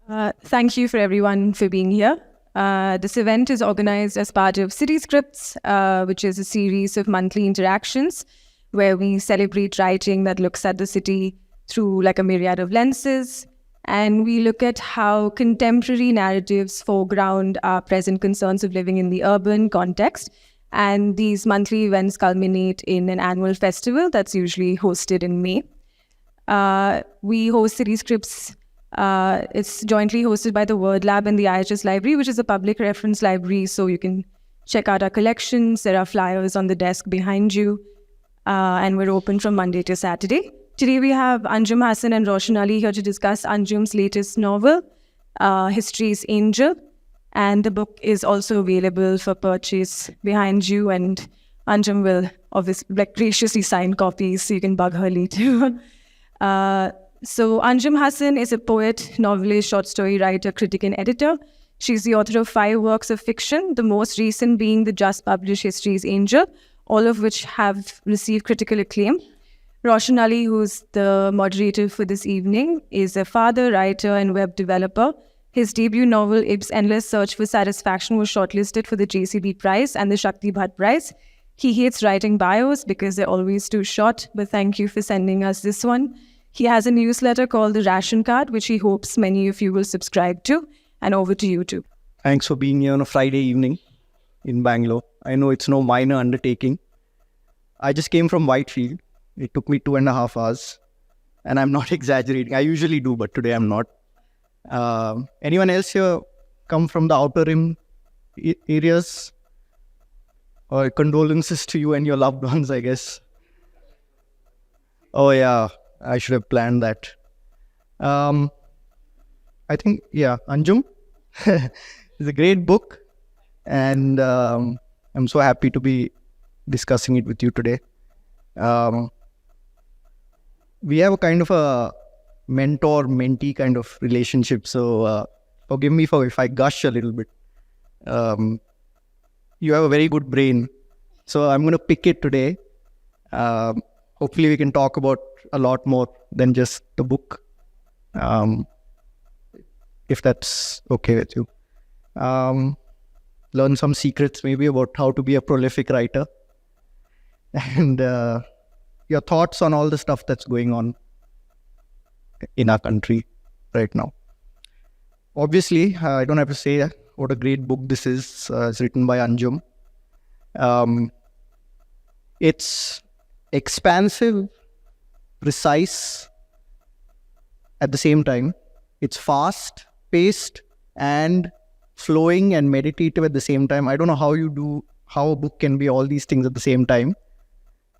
Thank you for everyone for being here. This event is organized as part of City Scripts, which is a series of monthly interactions where we celebrate writing that looks at the city through like a myriad of lenses. And we look at how contemporary narratives foreground our present concerns of living in the urban context. And these monthly events culminate in an annual festival that's usually hosted in May. We host City Scripts. It's jointly hosted by the Word Lab and the IHS Library, which is a public reference library. So you can check out our collections. There are flyers on the desk behind you. And we're open from Monday to Saturday. Today we have Anjum Hasan and Roshan Ali here to discuss Anjum's latest novel, History's Angel. And the book is also available for purchase behind you. And Anjum will obviously graciously sign copies so you can bug her later. So Anjum Hasan is a poet, novelist, short story writer, critic, and editor. She's the author of 5 works of fiction, the most recent being the just published History's Angel, all of which have received critical acclaim. Roshan Ali, who's the moderator for this evening, is a father, writer, and web developer. His debut novel, Ib's Endless Search for Satisfaction, was shortlisted for the JCB Prize and the Shakti Bhatt Prize. He hates writing bios because they're always too short, but thank you for sending us this one. He has a newsletter called The Ration Card, which he hopes many of you will subscribe to. And over to you too. Thanks for being here on a Friday evening in Bangalore. I know it's no minor undertaking. I just came from Whitefield. It took me 2.5 hours. And I'm not exaggerating. I usually do, but today I'm not. Anyone else here come from the outer rim areas? Or condolences to you and your loved ones, I guess. Oh yeah, I should have planned that. I think, yeah, Anjum is a great book. And I'm so happy to be discussing it with you today. We have a kind of a mentor-mentee kind of relationship. So forgive me if I gush a little bit. You have a very good brain. So I'm going to pick it today. Hopefully we can talk about a lot more than just the book. If that's okay with you. Learn some secrets maybe about how to be a prolific writer. And your thoughts on all the stuff that's going on in our country right now. Obviously, I don't have to say what a great book this is. It's written by Anjum. It's expansive, precise at the same time. It's fast-paced and flowing and meditative at the same time. I don't know how a book can be all these things at the same time.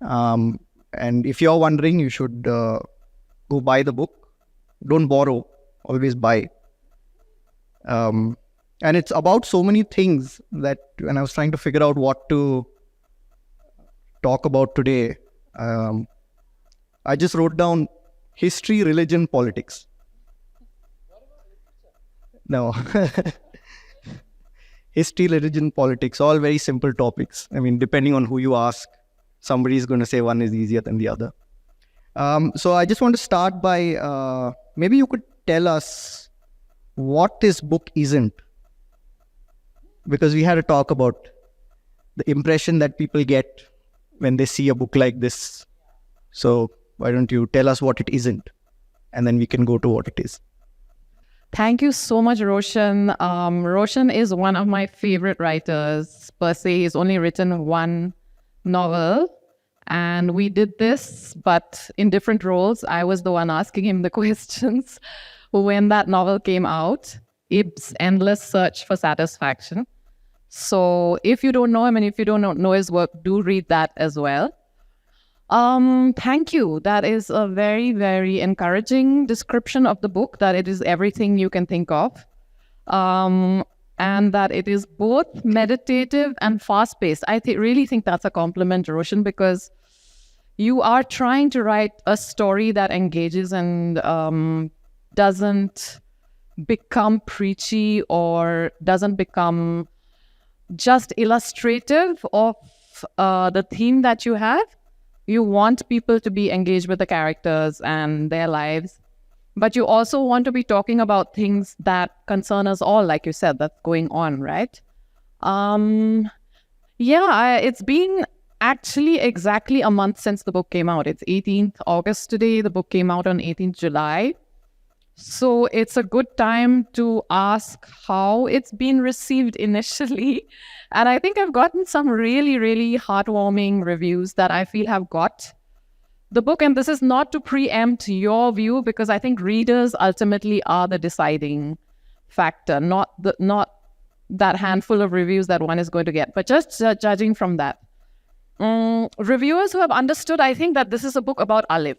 And if you're wondering, you should go buy the book. Don't borrow, always buy. And it's about so many things that when I was trying to figure out what to talk about today, I just wrote down history, religion, politics. No. History, religion, politics, all very simple topics. I mean, depending on who you ask, somebody is going to say one is easier than the other. So I just want to start by, maybe you could tell us what this book isn't. Because we had a talk about the impression that people get when they see a book like this. So why don't you tell us what it isn't? And then we can go to what it is. Thank you so much, Roshan. Roshan is one of my favorite writers. Per se, he's only written one novel. And we did this, but in different roles. I was the one asking him the questions when that novel came out, Ib's Endless Search for Satisfaction. So if you don't know him and if you don't know his work, do read that as well. Thank you. That is a very, very encouraging description of the book, that it is everything you can think of. And that it is both meditative and fast-paced. I really think that's a compliment, Roshan, because you are trying to write a story that engages and doesn't become preachy or doesn't become just illustrative of the theme that you have. You want people to be engaged with the characters and their lives, but you also want to be talking about things that concern us all, like you said, that's going on, right? It's been actually exactly a month since the book came out. It's 18th August today. The book came out on 18th July. So it's a good time to ask how it's been received initially. And I think I've gotten some really, really heartwarming reviews that I feel have got the book. And this is not to preempt your view, because I think readers ultimately are the deciding factor, not that handful of reviews that one is going to get, but just judging from that. Reviewers who have understood, I think, that this is a book about Alif.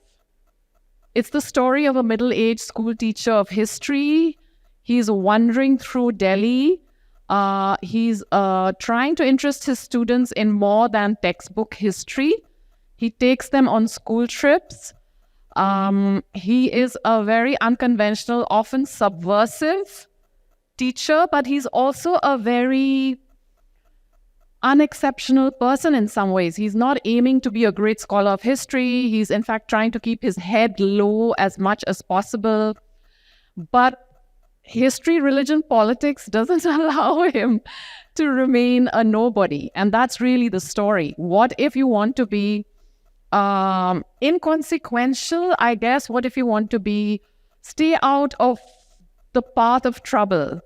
It's the story of a middle-aged school teacher of history. He's wandering through Delhi. He's trying to interest his students in more than textbook history. He takes them on school trips. He is a very unconventional, often subversive teacher, but he's also a very unexceptional person in some ways. He's not aiming to be a great scholar of history. He's in fact trying to keep his head low as much as possible. But history, religion, politics doesn't allow him to remain a nobody. And that's really the story. What if you want to be inconsequential, I guess? What if you want to stay out of the path of trouble?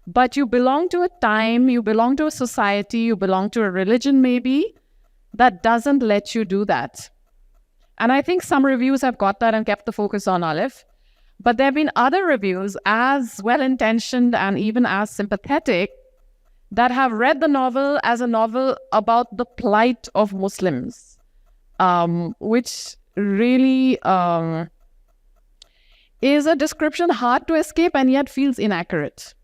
But you belong to a time, you belong to a society, you belong to a religion maybe, that doesn't let you do that. And I think some reviews have got that and kept the focus on Alif. But there have been other reviews, as well-intentioned and even as sympathetic, that have read the novel as a novel about the plight of Muslims, which really is a description hard to escape and yet feels inaccurate.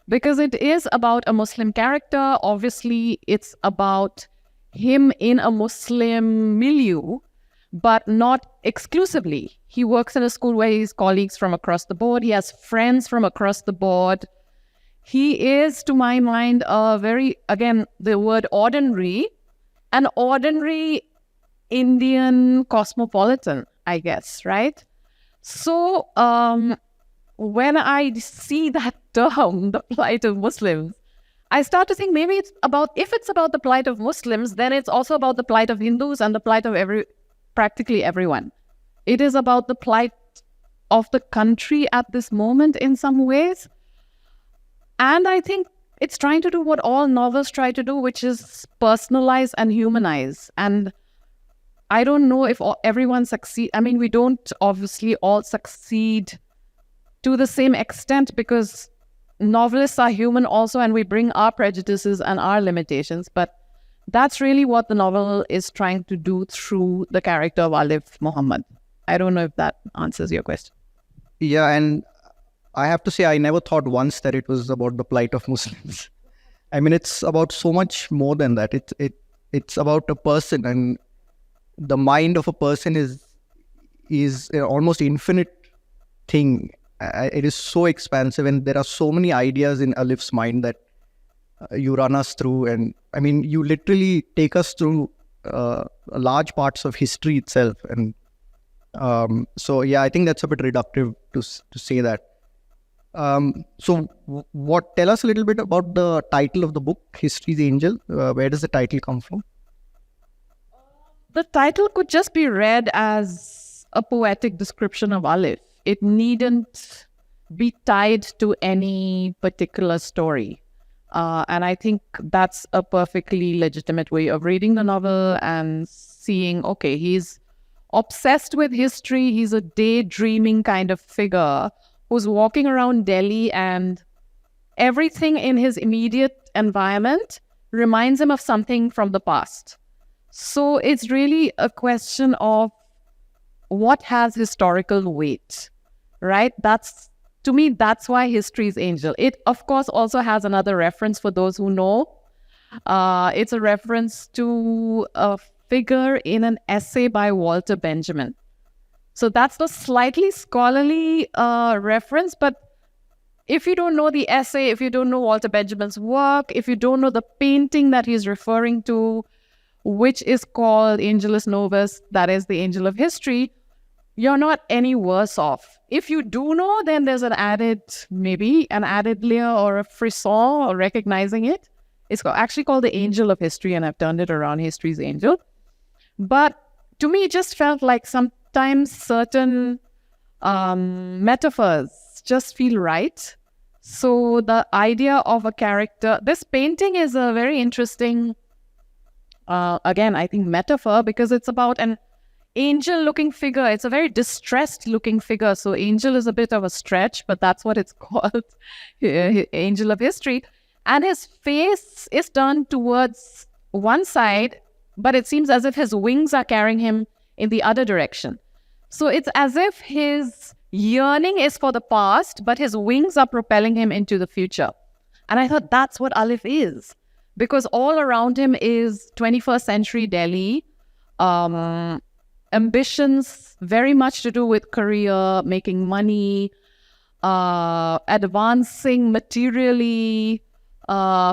Because it is about a Muslim character. Obviously, it's about him in a Muslim milieu, but not exclusively. He works in a school where he has colleagues from across the board. He has friends from across the board. He is, to my mind, a very, again, the word ordinary, an ordinary Indian cosmopolitan, I guess, right? So, when I see that term, the plight of Muslims, I start to think maybe if it's about the plight of Muslims, then it's also about the plight of Hindus and the plight of practically everyone. It is about the plight of the country at this moment in some ways. And I think it's trying to do what all novels try to do, which is personalize and humanize. And I don't know if everyone succeeds. I mean, we don't obviously all succeed to the same extent, because novelists are human also, and we bring our prejudices and our limitations. But that's really what the novel is trying to do through the character of Alif Muhammad. I don't know if that answers your question. Yeah, and I have to say, I never thought once that it was about the plight of Muslims. I mean, it's about so much more than that. It's about a person, and the mind of a person is an almost infinite thing. It is so expansive, and there are so many ideas in Alif's mind that you run us through. And I mean, you literally take us through large parts of history itself. And so, yeah, I think that's a bit reductive to say that. So tell us a little bit about the title of the book, History's Angel. Where does the title come from? The title could just be read as a poetic description of Alif. It needn't be tied to any particular story. And I think that's a perfectly legitimate way of reading the novel and seeing, okay, he's obsessed with history. He's a daydreaming kind of figure who's walking around Delhi, and everything in his immediate environment reminds him of something from the past. So it's really a question of what has historical weight, right? To me, that's why History's Angel. It, of course, also has another reference for those who know. It's a reference to a figure in an essay by Walter Benjamin. So that's the slightly scholarly reference. But if you don't know the essay, if you don't know Walter Benjamin's work, if you don't know the painting that he's referring to, which is called Angelus Novus, that is the Angel of History, you're not any worse off. If you do know, then there's maybe an added layer or a frisson or recognizing it. It's actually called the angel of history, and I've turned it around, history's angel. But to me, it just felt like sometimes certain metaphors just feel right. So the idea of a character, this painting is a very interesting, again, I think metaphor, because it's about an angel-looking figure. It's a very distressed-looking figure. So angel is a bit of a stretch, but that's what it's called, angel of history. And his face is turned towards one side, but it seems as if his wings are carrying him in the other direction. So it's as if his yearning is for the past, but his wings are propelling him into the future. And I thought that's what Alif is, because all around him is 21st century Delhi, ambitions very much to do with career, making money, advancing materially,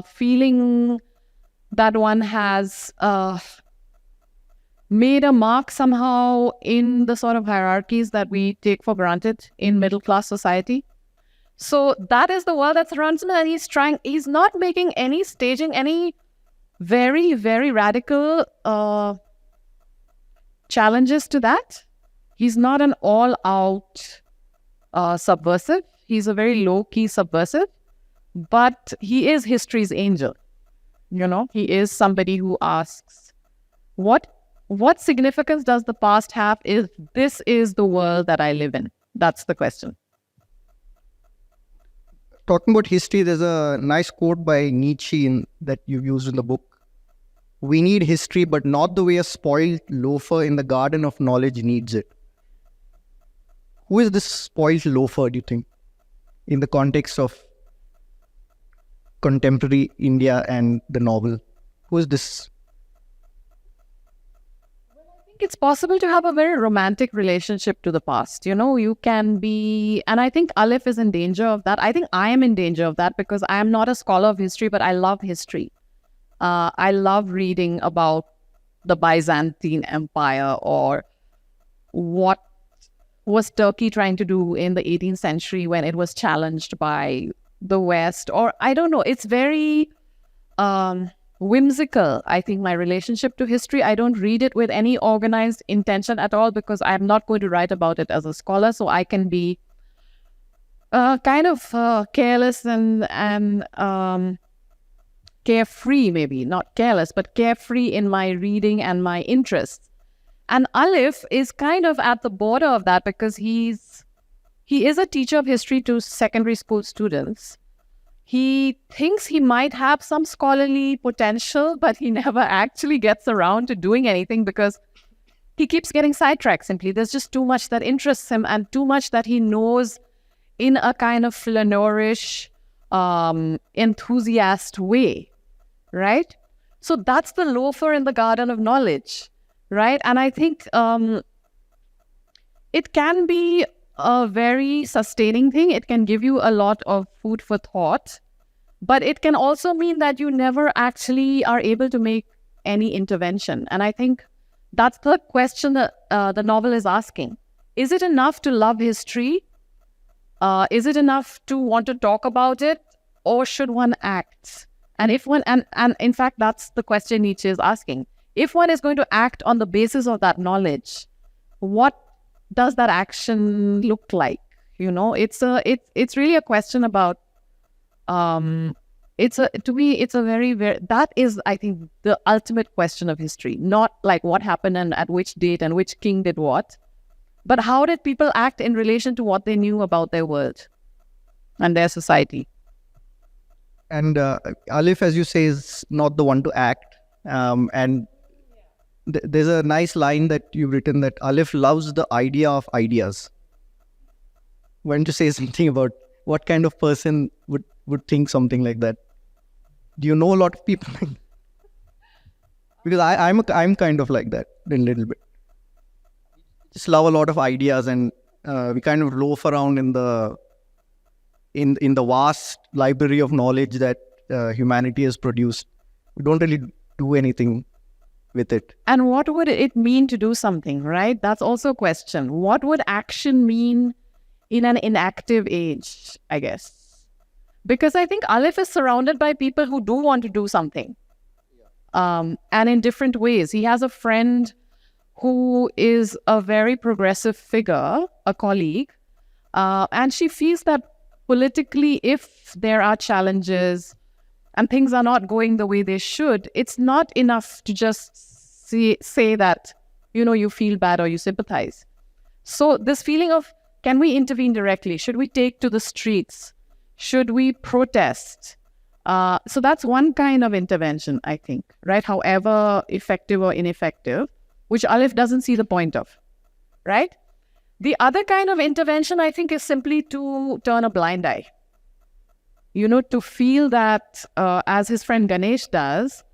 feeling that one has made a mark somehow in the sort of hierarchies that we take for granted in middle class society. So that is the world that surrounds him, and he's not staging any very, very radical challenges to that. He's not an all-out subversive. He's a very low-key subversive, but he is history's angel. He is somebody who asks, what significance does the past have if this is the world that I live in? That's the question. Talking about history, there's a nice quote by Nietzsche that you've used in the book. We need history, but not the way a spoiled loafer in the garden of knowledge needs it. Who is this spoiled loafer, do you think, in the context of contemporary India and the novel? Who is this? I think it's possible to have a very romantic relationship to the past. You can be, and I think Alif is in danger of that. I think I am in danger of that because I am not a scholar of history, but I love history. I love reading about the Byzantine Empire, or what was Turkey trying to do in the 18th century when it was challenged by the West, or I don't know. It's very whimsical, I think, my relationship to history. I don't read it with any organized intention at all because I'm not going to write about it as a scholar. So I can be kind of careless and carefree, maybe not careless, but carefree in my reading and my interests. And Alif is kind of at the border of that because he is a teacher of history to secondary school students. He thinks he might have some scholarly potential, but he never actually gets around to doing anything because he keeps getting sidetracked simply. There's just too much that interests him and too much that he knows in a kind of flanneurish, enthusiast way, right? So that's the loafer in the garden of knowledge, right? And I think it can be a very sustaining thing. It can give you a lot of food for thought, but it can also mean that you never actually are able to make any intervention. And I think that's the question that the novel is asking. Is it enough to love history? Is it enough to want to talk about it? Or should one act? And if one, and in fact, that's the question Nietzsche is asking. If one is going to act on the basis of that knowledge, what does that action look like? It's really a question about, to me, it's a very, very, that is, I think, the ultimate question of history, not like what happened and at which date and which king did what, but how did people act in relation to what they knew about their world and their society? And Alif, as you say, is not the one to act. And there's a nice line that you've written that Alif loves the idea of ideas. Why don't you say something about what kind of person would think something like that? Do you know a lot of people? Because I'm kind of like that a little bit. Just love a lot of ideas, and we kind of loaf around in the vast library of knowledge that humanity has produced. We don't really do anything with it. And what would it mean to do something, right? That's also a question. What would action mean in an inactive age, I guess? Because I think Alif is surrounded by people who do want to do something. And in different ways. He has a friend who is a very progressive figure, a colleague, and she feels that politically, if there are challenges and things are not going the way they should, it's not enough to just say that, you feel bad or you sympathize. So this feeling of, can we intervene directly? Should we take to the streets? Should we protest? So that's one kind of intervention, I think, right? However effective or ineffective, which Alif doesn't see the point of, right? The other kind of intervention, I think, is simply to turn a blind eye. To feel that, as his friend Ganesh does,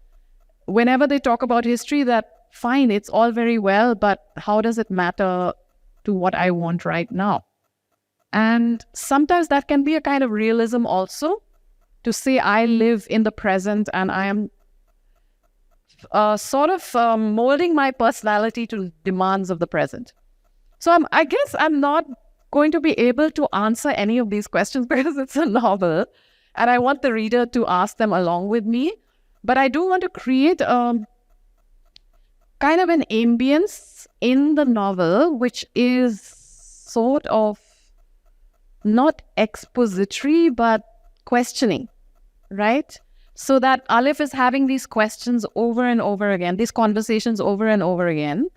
whenever they talk about history, that fine, it's all very well, but how does it matter to what I want right now? And sometimes that can be a kind of realism also, to say I live in the present and I am sort of molding my personality to demands of the present. So I guess I'm not going to be able to answer any of these questions because it's a novel and I want the reader to ask them along with me. But I do want to create kind of an ambience in the novel, which is sort of not expository, but questioning, right? So that Alif is having these questions over and over again, these conversations over and over again.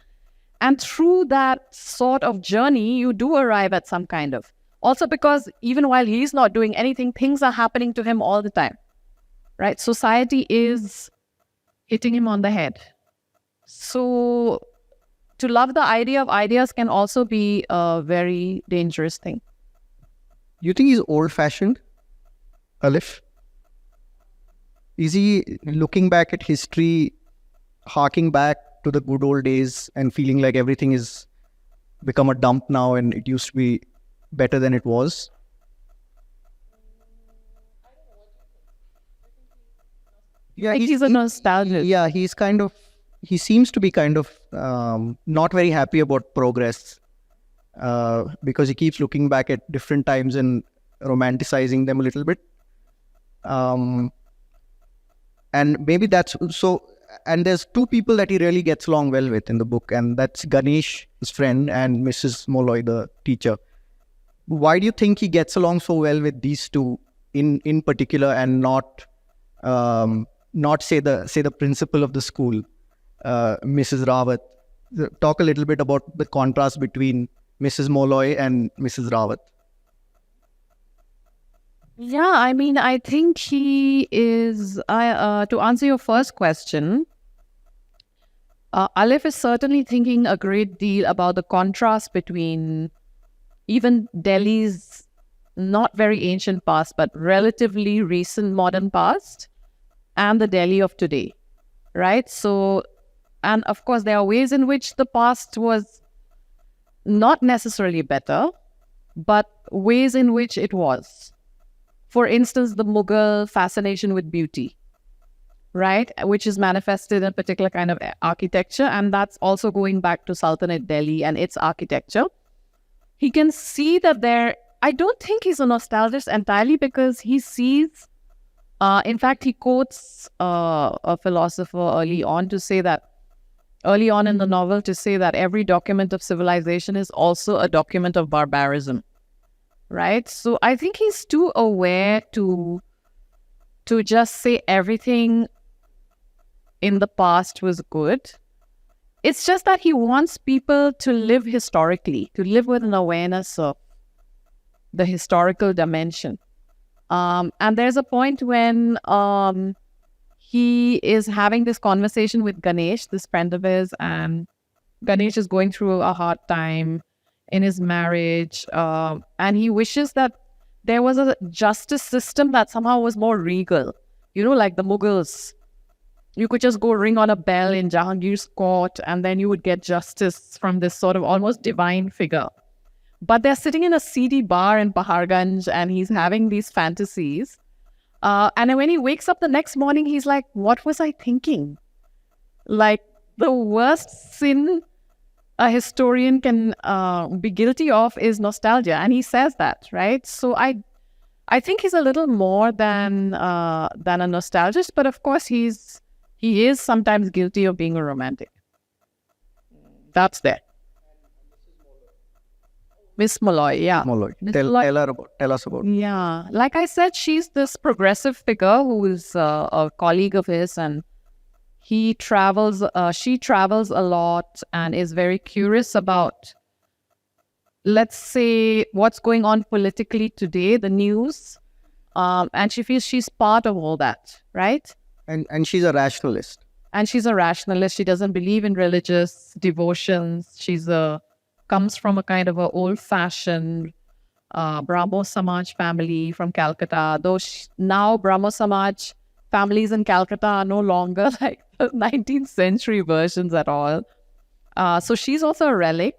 And through that sort of journey, you do arrive at some kind of. Also because even while he's not doing anything, things are happening to him all the time, right? Society is hitting him on the head. So to love the idea of ideas can also be a very dangerous thing. You think he's old-fashioned, Alif? Is he looking back at history, harking back to the good old days and feeling like everything is become a dump now and it used to be better than it was? Yeah, He's a nostalgic. Yeah, he seems to be kind of not very happy about progress because he keeps looking back at different times and romanticizing them a little bit. And maybe that's so. And there's two people that he really gets along well with in the book, and that's Ganesh, his friend, and Mrs. Molloy, the teacher. Why do you think he gets along so well with these two in particular, and not say the principal of the school, Mrs. Rawat? Talk a little bit about the contrast between Mrs. Molloy and Mrs. Rawat. Yeah, I mean, I think he is, to answer your first question, Alif is certainly thinking a great deal about the contrast between even Delhi's not very ancient past, but relatively recent modern past, and the Delhi of today, right? So, and of course, there are ways in which the past was not necessarily better, but ways in which it was. For instance, the Mughal fascination with beauty, right? Which is manifested in a particular kind of architecture. And that's also going back to Sultanate Delhi and its architecture. He can see that I don't think he's a nostalgist entirely because he sees, in fact, he quotes a philosopher early on in the novel to say that every document of civilization is also a document of barbarism. Right? So I think he's too aware to just say everything in the past was good. It's just that he wants people to live historically, to live with an awareness of the historical dimension. And there's a point when he is having this conversation with Ganesh, this friend of his, and Ganesh is going through a hard time in his marriage, and he wishes that there was a justice system that somehow was more regal, like the Mughals. You could just go ring on a bell in Jahangir's court and then you would get justice from this sort of almost divine figure. But they're sitting in a seedy bar in Paharganj and he's having these fantasies. And when he wakes up the next morning, he's like, what was I thinking? Like, the worst sin a historian can be guilty of is nostalgia, and he says that, right? So I think he's a little more than a nostalgist, but of course he is sometimes guilty of being a romantic. That's there. Miss Malloy, yeah. Molloy. Miss Tell, Malloy- tell us about. Yeah, like I said, she's this progressive figure who is a colleague of his, and he travels. She travels a lot and is very curious about, let's say, what's going on politically today, the news, and she feels she's part of all that, right? And she's a rationalist. And she's a rationalist. She doesn't believe in religious devotions. Comes from a kind of a old-fashioned Brahmo Samaj family from Calcutta. Though now Brahmo Samaj families in Calcutta are no longer like the 19th century versions at all. So she's also a relic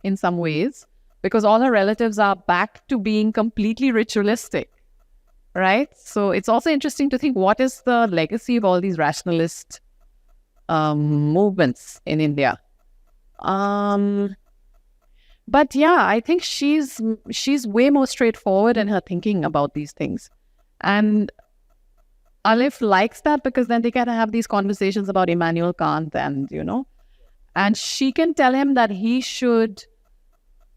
in some ways, because all her relatives are back to being completely ritualistic, right? So it's also interesting to think, what is the legacy of all these rationalist movements in India? But yeah, I think she's way more straightforward in her thinking about these things. And Alif likes that, because then they can have these conversations about Immanuel Kant and she can tell him that he should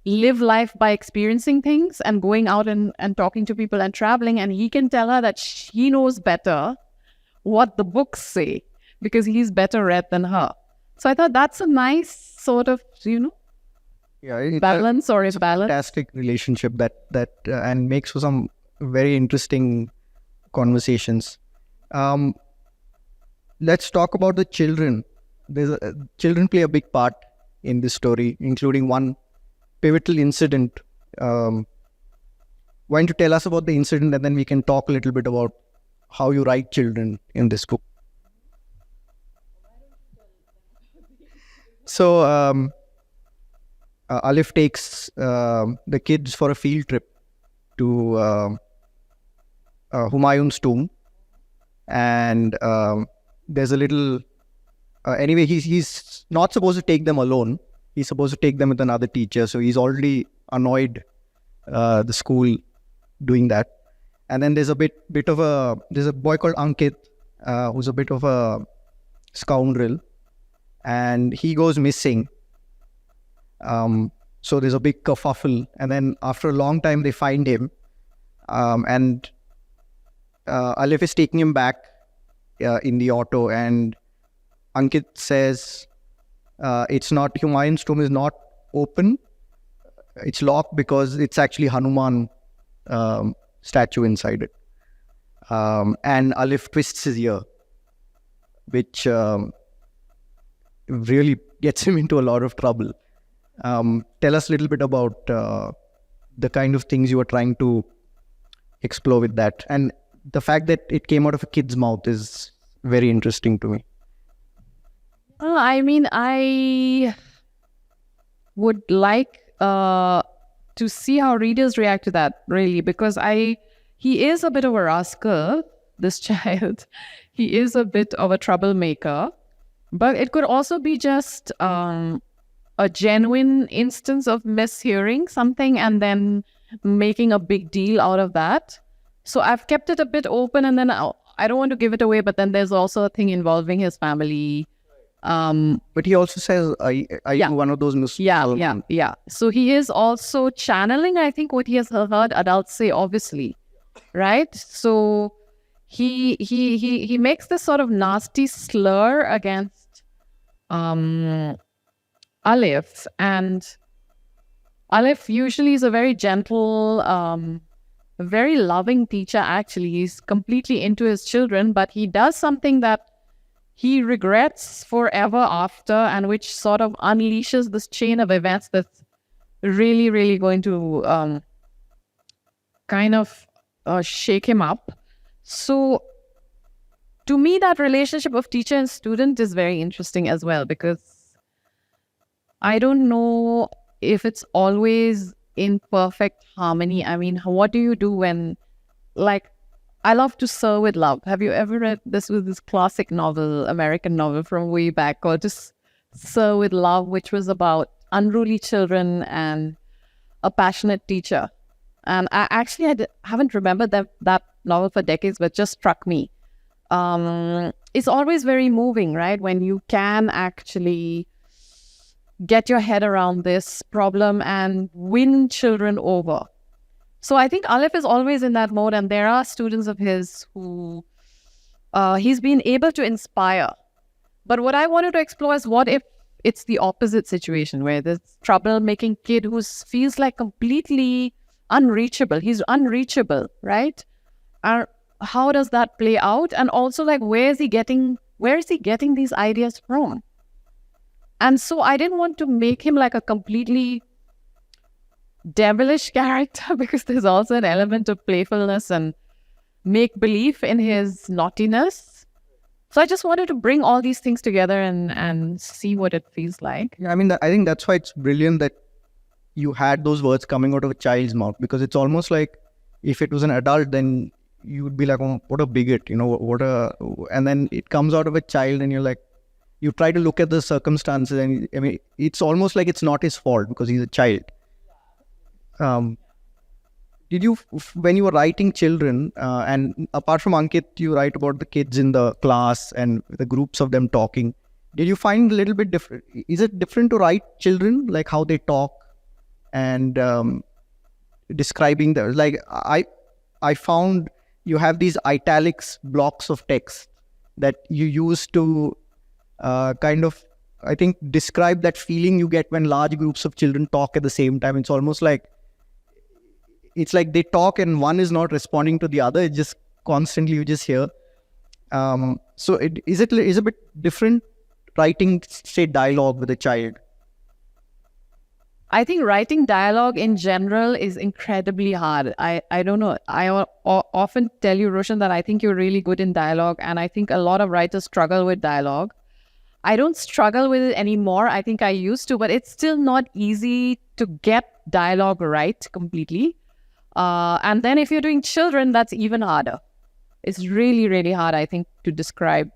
live life by experiencing things and going out and talking to people and traveling. And he can tell her that he knows better what the books say, because he's better read than her. So I thought that's a nice sort of, Yeah, it's balance or a imbalance. fantastic relationship that and makes for some very interesting conversations. Let's talk about the children. Children play a big part in this story, including one pivotal incident. Why don't you tell us about the incident, and then we can talk a little bit about how you write children in this book. So Alif takes the kids for a field trip to Humayun's tomb, and there's a little. Anyway, he's not supposed to take them alone. He's supposed to take them with another teacher. So he's already annoyed the school doing that. And then there's a there's a boy called Ankit who's a bit of a scoundrel, and he goes missing. So there's a big kerfuffle, and then after a long time they find him, and Alif is taking him back in the auto, and Ankit says Humayun's tomb is not open, it's locked because it's actually Hanuman statue inside it. And Alif twists his ear, which really gets him into a lot of trouble. Tell us a little bit about the kind of things you were trying to explore with that, and the fact that it came out of a kid's mouth is very interesting to me. I mean, I would like to see how readers react to that, really, because he is a bit of a rascal, this child. He is a bit of a troublemaker, but it could also be just a genuine instance of mishearing something and then making a big deal out of that. So I've kept it a bit open, and then I don't want to give it away, but then there's also a thing involving his family. But he also says, are you one of those Muslims? Yeah. So he is also channeling, I think, what he has heard adults say, obviously, right? So he makes this sort of nasty slur against Alif, and Alif usually is a very gentle, very loving teacher, actually. He's completely into his children, but he does something that he regrets forever after, and which sort of unleashes this chain of events that's really, really going to kind of shake him up. So to me, that relationship of teacher and student is very interesting as well, because I don't know if it's always in perfect harmony. I mean, what do you do when, like, I love to serve with love. Have you ever read this classic novel, American novel from way back, called Just Sir with Love, which was about unruly children and a passionate teacher. And haven't remembered that novel for decades, but just struck me. It's always very moving, right? When you can actually get your head around this problem and win children over. So I think Aleph is always in that mode, and there are students of his who he's been able to inspire. But what I wanted to explore is, what if it's the opposite situation, where this troublemaking kid who feels like completely unreachable. He's unreachable, right? How does that play out? And also, like, where is he getting these ideas from? And so I didn't want to make him like a completely devilish character, because there's also an element of playfulness and make belief in his naughtiness. So I just wanted to bring all these things together and see what it feels like. Yeah, I mean, I think that's why it's brilliant that you had those words coming out of a child's mouth, because it's almost like if it was an adult, then you would be like, oh, what a bigot, and then it comes out of a child and you're like, you try to look at the circumstances, and I mean, it's almost like it's not his fault because he's a child. Did you, when you were writing children, and apart from Ankit, you write about the kids in the class and the groups of them talking, did you find a little bit different? Is it different to write children, like how they talk and describing the, like I found you have these italics blocks of text that you use to kind of, I think, describe that feeling you get when large groups of children talk at the same time. It's almost like, it's like they talk and one is not responding to the other. It's just constantly, you just hear. So is it a bit different writing, say, dialogue with a child? I think writing dialogue in general is incredibly hard. I don't know. I often tell you, Roshan, that I think you're really good in dialogue. And I think a lot of writers struggle with dialogue. I don't struggle with it anymore. I think I used to, but it's still not easy to get dialogue right completely. And then if you're doing children, that's even harder. It's really, really hard, I think, to describe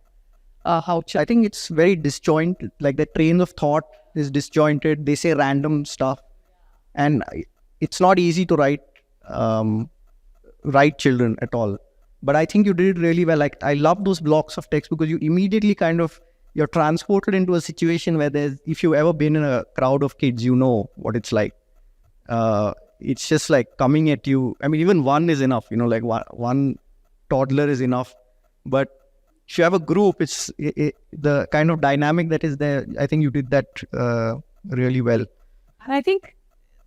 how children... I think it's very disjointed. Like the train of thought is disjointed. They say random stuff. And it's not easy to write children at all. But I think you did it really well. Like, I love those blocks of text because you immediately you're transported into a situation where if you've ever been in a crowd of kids, you know what it's like. It's just like coming at you. I mean, even one is enough, like one toddler is enough. But if you have a group, it's the kind of dynamic that is there. I think you did that really well. And I think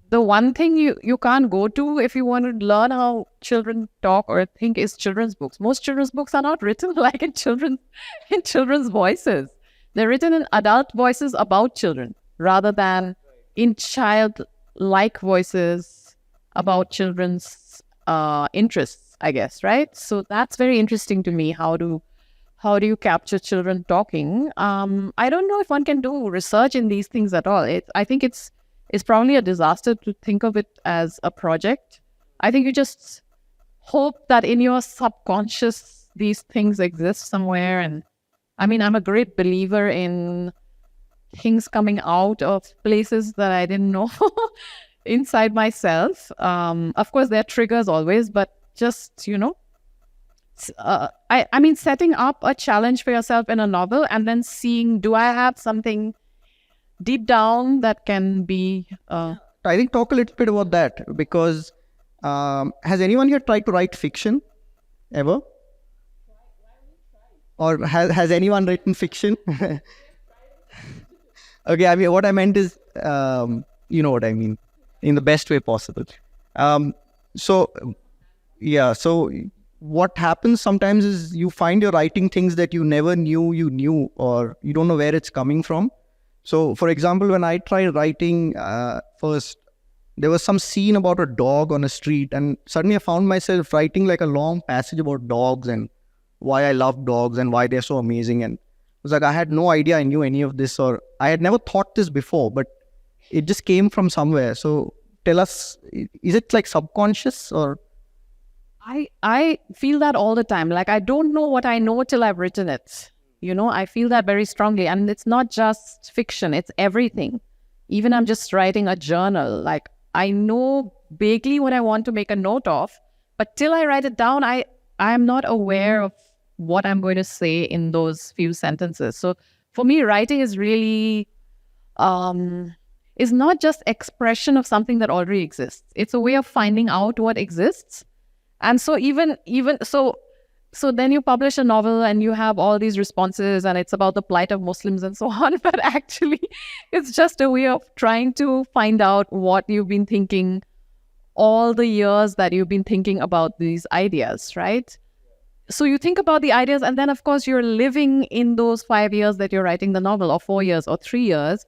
the one thing you can't go to if you want to learn how children talk or think is children's books. Most children's books are not written like in children's voices. They're written in adult voices about children rather than in child-like voices about children's interests, I guess, right? So that's very interesting to me. How do you capture children talking? I don't know if one can do research in these things at all. I think it's probably a disaster to think of it as a project. I think you just hope that in your subconscious these things exist somewhere. And I mean, I'm a great believer in things coming out of places that I didn't know inside myself. Of course, there are triggers always, but just, I mean, setting up a challenge for yourself in a novel and then seeing, do I have something deep down that can be... I think talk a little bit about that, because has anyone here tried to write fiction ever? Or has anyone written fiction? Okay, I mean, what I meant is, you know what I mean, in the best way possible. So what happens sometimes is you find you're writing things that you never knew you knew, or you don't know where it's coming from. So, for example, when I tried writing first, there was some scene about a dog on a street, and suddenly I found myself writing like a long passage about dogs and why I love dogs and why they're so amazing. And it was like, I had no idea I knew any of this, or I had never thought this before, but it just came from somewhere. So tell us, is it like subconscious or? I feel that all the time. Like, I don't know what I know till I've written it. I feel that very strongly. And it's not just fiction, it's everything. Even I'm just writing a journal. Like, I know vaguely what I want to make a note of, but till I write it down, I am not aware of what I'm going to say in those few sentences. So for me, writing is really is not just expression of something that already exists. It's a way of finding out what exists. And so even so then you publish a novel and you have all these responses and it's about the plight of Muslims and so on. But actually, it's just a way of trying to find out what you've been thinking all the years that you've been thinking about these ideas, right? So you think about the ideas and then, of course, you're living in those 5 years that you're writing the novel, or 4 years or 3 years.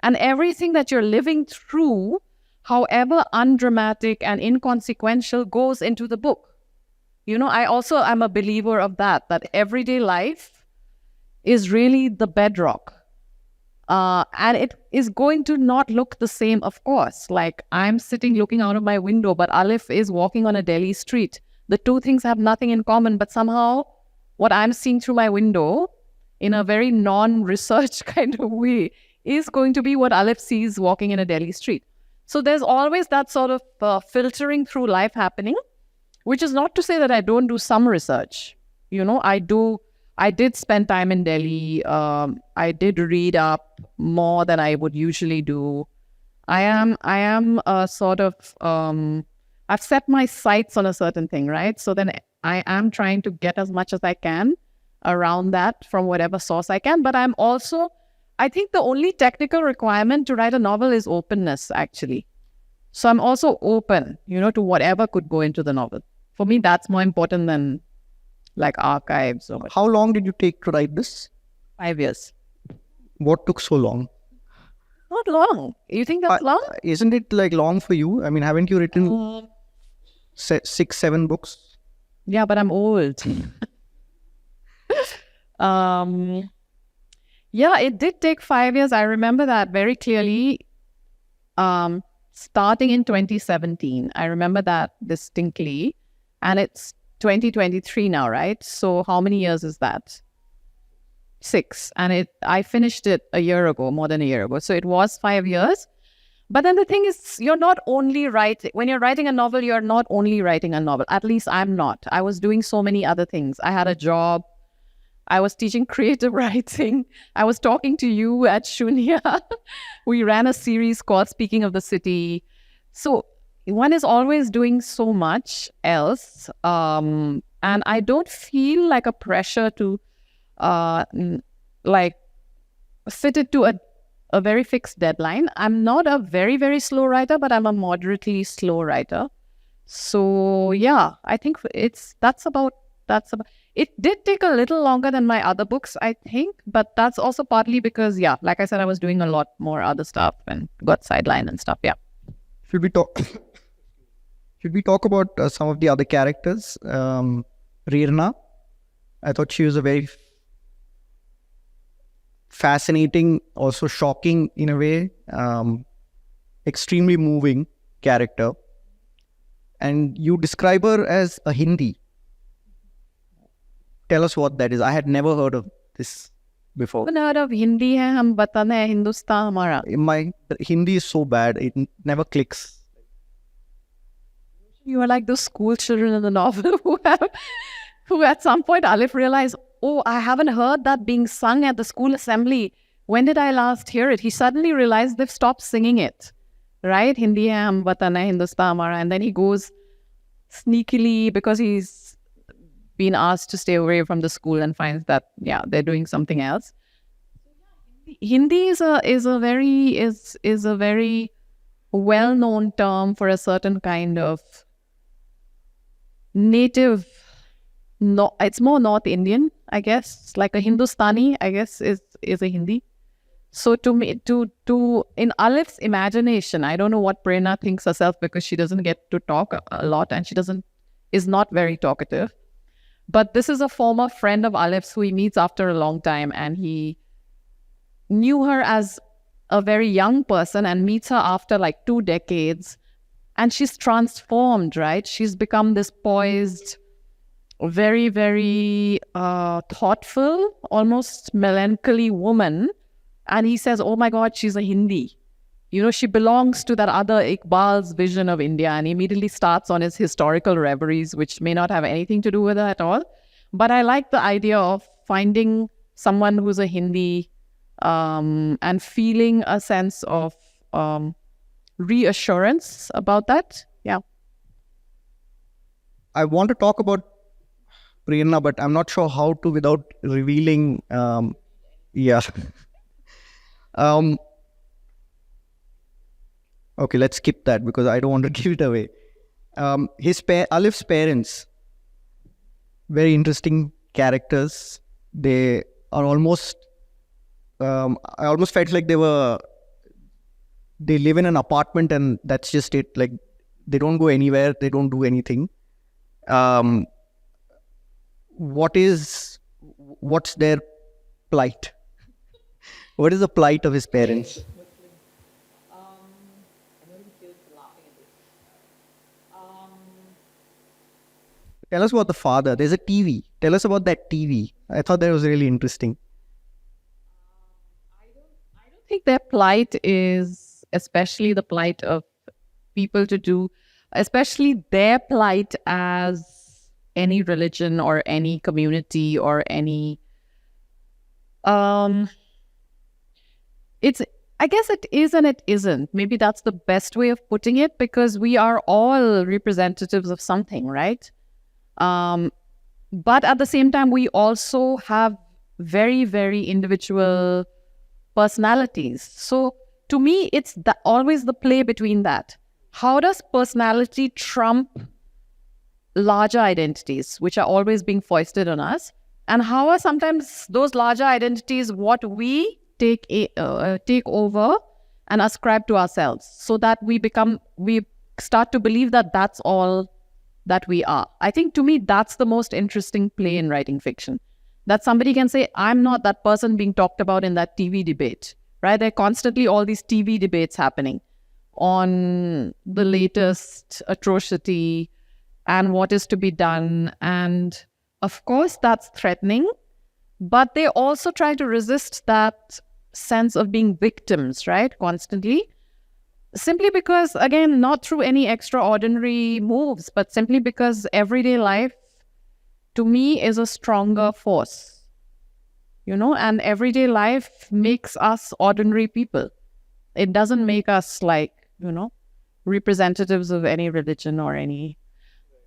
And everything that you're living through, however undramatic and inconsequential, goes into the book. I'm a believer of that everyday life is really the bedrock. And it is going to not look the same, of course. Like, I'm sitting looking out of my window, but Alif is walking on a Delhi street. The two things have nothing in common, but somehow what I'm seeing through my window in a very non-research kind of way is going to be what Alif sees walking in a Delhi street. So there's always that sort of filtering through life happening. Which is not to say that I don't do some research. I did spend time in Delhi. I did read up more than I would usually do. I am a sort of, I've set my sights on a certain thing, right? So then I am trying to get as much as I can around that from whatever source I can. But I think the only technical requirement to write a novel is openness, actually. So I'm also open, to whatever could go into the novel. For me, that's more important than like archives or How long did you take to write this? 5 years. What took so long? Not long. You think that's long? Isn't it like long for you? I mean, haven't you written 6, 7 books? Yeah, but I'm old. Yeah, it did take 5 years. I remember that very clearly. Starting in 2017, I remember that distinctly. And it's 2023 now, right? So how many years is that? 6. And I finished it a year ago, more than a year ago. So it was 5 years. But then the thing is, you're not only writing, when you're writing a novel, you're not only writing a novel. At least I'm not. I was doing so many other things. I had a job. I was teaching creative writing. I was talking to you at Shunya. We ran a series called Speaking of the City. So one is always doing so much else. And I don't feel like a pressure to fit it to a very fixed deadline. I'm not a very, very slow writer, but I'm a moderately slow writer. So yeah, I think that's about. It did take a little longer than my other books, I think, but that's also partly because, yeah, like I said, I was doing a lot more other stuff and got sidelined and stuff. Yeah. Should we talk about some of the other characters? Rirna, I thought she was a very fascinating, also shocking in a way, extremely moving character. And you describe her as a Hindi. Tell us what that is. I had never heard of this before. I've heard of Hindi hai, hum batane hai, Hindustan hamara. My Hindi is so bad, it never clicks. You are like those school children in the novel who at some point Alif realized, oh, I haven't heard that being sung at the school assembly. When did I last hear it? He suddenly realized they've stopped singing it, right? Hindi hai, hum batane hai, Hindustan hamara. And then he goes sneakily, because he's been asked to stay away from the school, and finds that, yeah, they're doing something else. Hindi is a very well-known term for a certain kind of native. No, it's more North Indian, I guess. Like a Hindustani, I guess, is a Hindi. So to me, in Alif's imagination, I don't know what Prerna thinks herself, because she doesn't get to talk a lot, and she is not very talkative. But this is a former friend of Alif's who he meets after a long time, and he knew her as a very young person and meets her after like 2 decades, and she's transformed, right? She's become this poised, very, very thoughtful, almost melancholy woman. And he says, oh my God, she's a Hindi. She belongs to that other Iqbal's vision of India, and he immediately starts on his historical reveries, which may not have anything to do with it at all. But I like the idea of finding someone who's a Hindi and feeling a sense of reassurance about that. Yeah. I want to talk about Prerna, but I'm not sure how to without revealing. Yeah. Okay, let's skip that because I don't want to give it away. Alif's parents, very interesting characters. They are almost. I almost felt like they live in an apartment and that's just it. Like they don't go anywhere. They don't do anything. What's their plight? What is the plight of his parents? Tell us about the father. There's a TV. Tell us about that TV. I thought that was really interesting. I don't think their plight is especially the plight of people to do, especially their plight as any religion or any community or any I guess it is and it isn't. Maybe that's the best way of putting it, because we are all representatives of something, right? But at the same time, we also have very, very individual personalities. So to me, it's always the play between that. How does personality trump larger identities, which are always being foisted on us? And how are sometimes those larger identities what we take over and ascribe to ourselves, so that we start to believe that that's all that we are. I think to me, that's the most interesting play in writing fiction. That somebody can say, I'm not that person being talked about in that TV debate, right? There are constantly all these TV debates happening on the latest atrocity and what is to be done. And of course, that's threatening, but they also try to resist that sense of being victims, right? Constantly. Simply because, again, not through any extraordinary moves, but simply because everyday life, to me, is a stronger force, and everyday life makes us ordinary people. It doesn't make us representatives of any religion or any.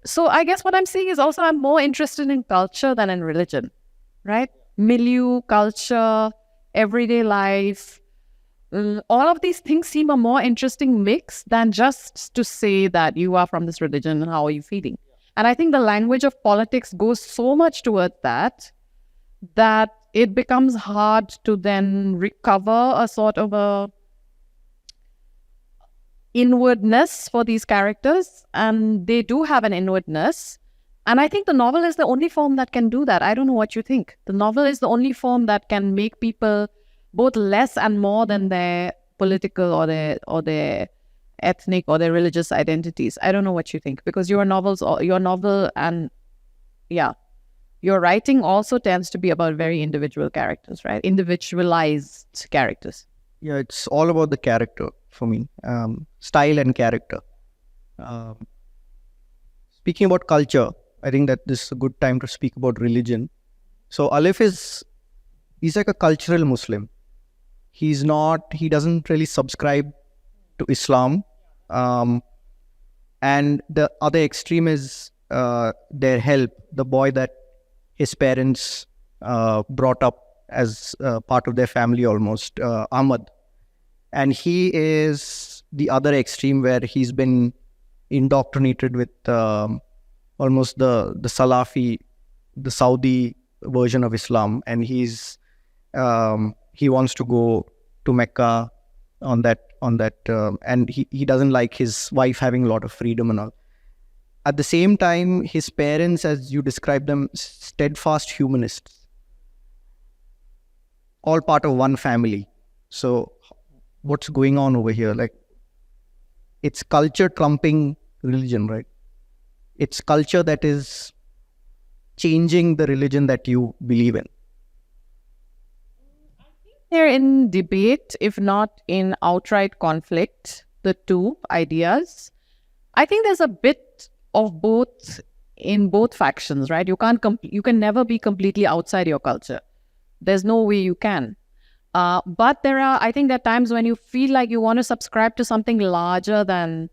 So I guess what I'm saying is also I'm more interested in culture than in religion, right? Milieu, culture, everyday life. All of these things seem a more interesting mix than just to say that you are from this religion and how are you feeling. And I think the language of politics goes so much towards that it becomes hard to then recover a sort of a inwardness for these characters. And they do have an inwardness. And I think the novel is the only form that can do that. I don't know what you think. The novel is the only form that can make people both less and more than their political or their ethnic or their religious identities. I don't know what you think, because your novel and your writing also tends to be about very individual characters, right? Individualized characters. Yeah, it's all about the character for me. Style and character. Speaking about culture, I think that this is a good time to speak about religion. So Alif he's like a cultural Muslim. He doesn't really subscribe to Islam. And the other extreme is their help, the boy that his parents brought up as part of their family almost, Ahmad. And he is the other extreme, where he's been indoctrinated with almost the Salafi, the Saudi version of Islam. And he wants to go to Mecca on that, and he doesn't like his wife having a lot of freedom and all. At the same time, his parents, as you describe them, steadfast humanists, all part of one family. So what's going on over here? Like, it's culture trumping religion, right? It's culture that is changing the religion that you believe in? They're in debate, if not in outright conflict, the two ideas. I think there's a bit of both in both factions, right? You can never be completely outside your culture. There's no way you can. But I think there are times when you feel like you want to subscribe to something larger than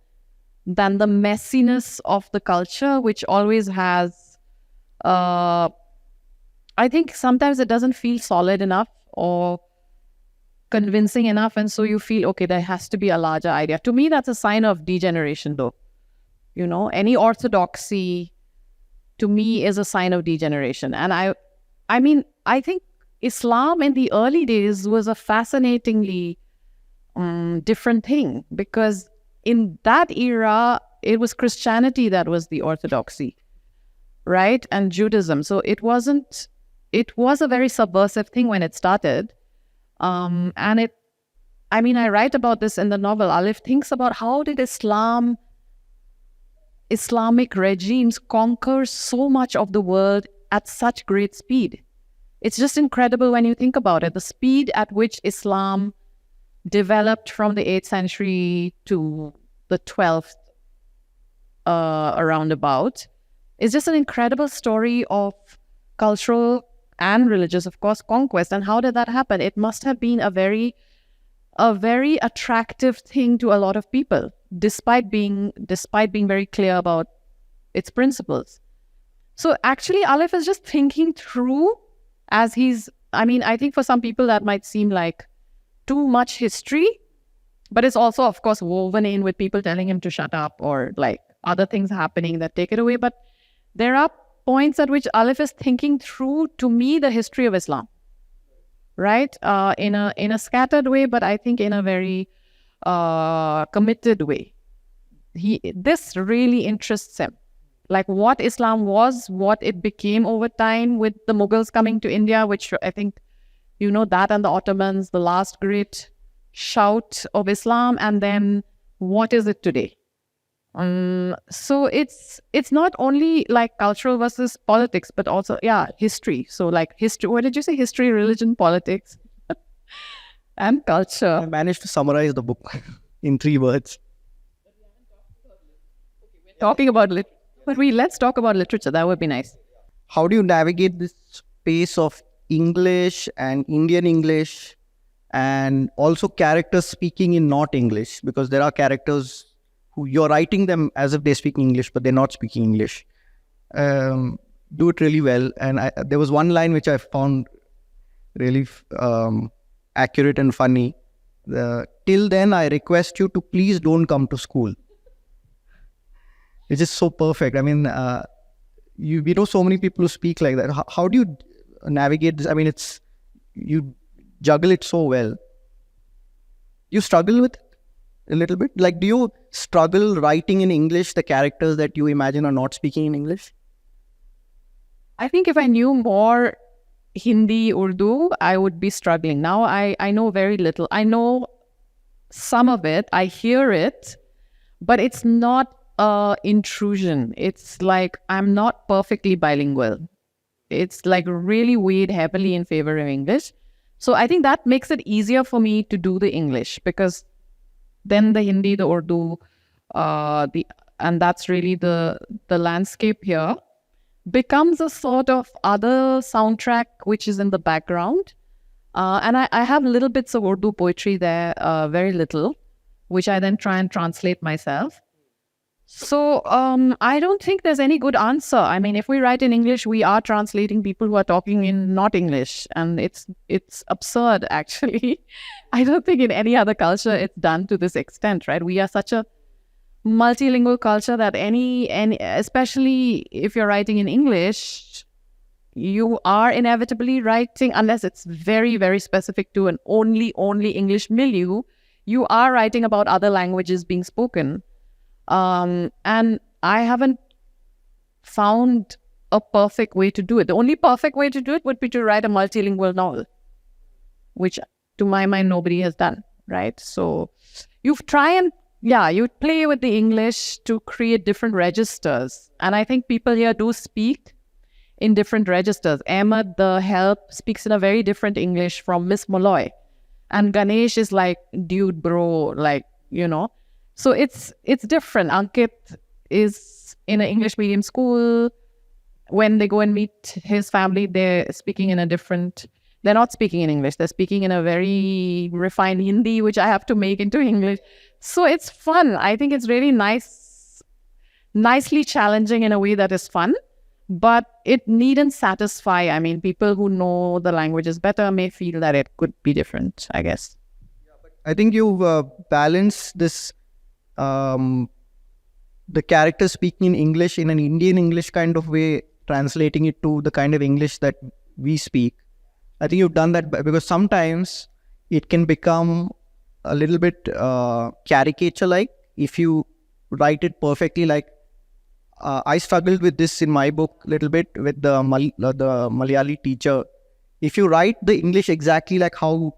the messiness of the culture, which always has, I think sometimes it doesn't feel solid enough or convincing enough. And so you feel, okay, there has to be a larger idea. To me, that's a sign of degeneration, though. You know, any orthodoxy, to me, is a sign of degeneration. And I mean, I think Islam in the early days was a fascinatingly different thing, because in that era, it was Christianity that was the orthodoxy, right? And Judaism. So it was a very subversive thing when it started. And I write about this in the novel. Alif thinks about how did Islamic regimes conquer so much of the world at such great speed. It's just incredible when you think about it. The speed at which Islam developed from the 8th century to the 12th around about is just an incredible story of cultural and religious, of course, conquest. And how did that happen? It must have been a very attractive thing to a lot of people, despite being very clear about its principles. So actually, Alif is just thinking through I think for some people that might seem like too much history, but it's also, of course, woven in with people telling him to shut up or like other things happening that take it away. But there are points at which Alif is thinking through, to me, the history of Islam, right? In a scattered way, but I think in a very committed way. This really interests him. Like what Islam was, what it became over time with the Mughals coming to India, which I think, that and the Ottomans, the last great shout of Islam, and then what is it today? So it's not only like cultural versus politics, but also, history. So like history, what did you say? History, religion, politics, and culture. I managed to summarize the book in 3 words. Talking about let's talk about literature. That would be nice. How do you navigate this space of English and Indian English, and also characters speaking in not English? Because there are characters who you're writing them as if they speak English, but they're not speaking English. Do it really well. And there was one line which I found really accurate and funny. Till then, I request you to please don't come to school. It's just so perfect. I mean, we know so many people who speak like that. How do you navigate this? I mean, you juggle it so well. You struggle with it a little bit? Like, do you struggle writing in English the characters that you imagine are not speaking in English? I think if I knew more Hindi, Urdu, I would be struggling. Now I know very little. I know some of it. I hear it, but it's not intrusion. It's like I'm not perfectly bilingual. It's like really weighed heavily in favor of English. So I think that makes it easier for me to do the English, because then the Hindi, the Urdu, and that's really the landscape here, becomes a sort of other soundtrack which is in the background. And I have little bits of Urdu poetry there, very little, which I then try and translate myself. So I don't think there's any good answer. I mean, if we write in English, we are translating people who are talking in not English, and it's absurd, actually. I don't think in any other culture it's done to this extent, right? We are such a multilingual culture that any especially if you're writing in English, you are inevitably writing, unless it's very, very specific to an only English milieu, you are writing about other languages being spoken. And I haven't found a perfect way to do it. The only perfect way to do it would be to write a multilingual novel, which to my mind nobody has done, right? So you play with the English to create different registers. And I think people here do speak in different registers. Ahmed, the help, speaks in a very different English from Miss Molloy. And Ganesh is like, dude, bro, like, So it's different. Ankit is in an English medium school. When they go and meet his family, they're not speaking in English. They're speaking in a very refined Hindi, which I have to make into English. So it's fun. I think it's really nicely challenging in a way that is fun, but it needn't satisfy. I mean, people who know the languages better may feel that it could be different, I guess. I think you've balanced this, the character speaking in English in an Indian English kind of way, translating it to the kind of English that we speak. I think you've done that because sometimes it can become a little bit caricature-like if you write it perfectly. Like I struggled with this in my book a little bit with the Malayali teacher. If you write the English exactly like how